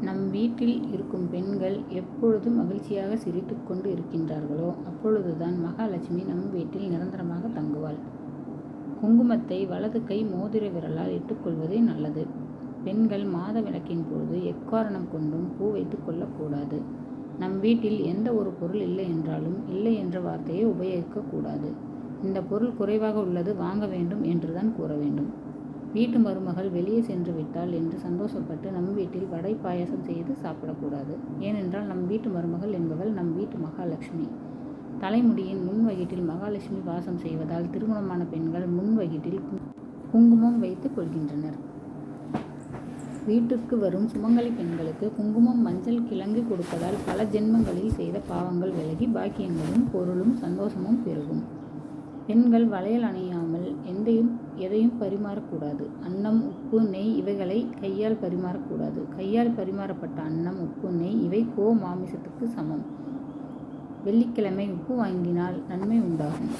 நம் வீட்டில் இருக்கும் பெண்கள் எப்பொழுது மகிழ்ச்சியாக சிரித்து கொண்டு இருக்கின்றார்களோ அப்பொழுதுதான் மகாலட்சுமி நம் வீட்டில் நிரந்தரமாக தங்குவாள். குங்குமத்தை வலது கை மோதிர விரலால் இட்டுக்கொள்வதே நல்லது. பெண்கள் மாத விளக்கின் போது எக்காரணம் கொண்டும் பூ வைத்துக் கொள்ளக்கூடாது. நம் வீட்டில் எந்த ஒரு பொருள் இல்லை என்றாலும் இல்லை என்ற வார்த்தையை உபயோகிக்கக்கூடாது. இந்த பொருள் குறைவாக உள்ளது, வாங்க வேண்டும் என்றுதான் கூற வேண்டும். வீட்டு மருமகள் வெளியே சென்று விட்டாள் என்று சந்தோஷப்பட்டு நம் வீட்டில் வடை பாயாசம் செய்து சாப்பிடக்கூடாது. ஏனென்றால் நம் வீட்டு மருமகள் என்பவள் நம் வீட்டு மகாலட்சுமி. தலைமுடியின் முன் வகிட்டில் மகாலட்சுமி வாசம் செய்வதால் திருமணமான பெண்கள் முன் வகிட்டில் குங்குமம் வைத்துக் கொள்கின்றனர். வீட்டுக்கு வரும் சுமங்கலி பெண்களுக்கு குங்குமம் மஞ்சள் கிழங்கு கொடுப்பதால் பல ஜென்மங்களில் செய்த பாவங்கள் விலகி பாக்கியங்களும் பொருளும் சந்தோஷமும் பெருகும். பெண்கள் வளையல் அணியாமல் எதையும் பரிமாறக்கூடாது. அன்னம், உப்பு, நெய் இவைகளை கையால் பரிமாறக்கூடாது. கையால் பரிமாறப்பட்ட அன்னம், உப்பு, நெய் இவை மாமிசத்துக்கு சமம். வெள்ளிக்கிழமை உப்பு வாங்கினால் நன்மை உண்டாகும்.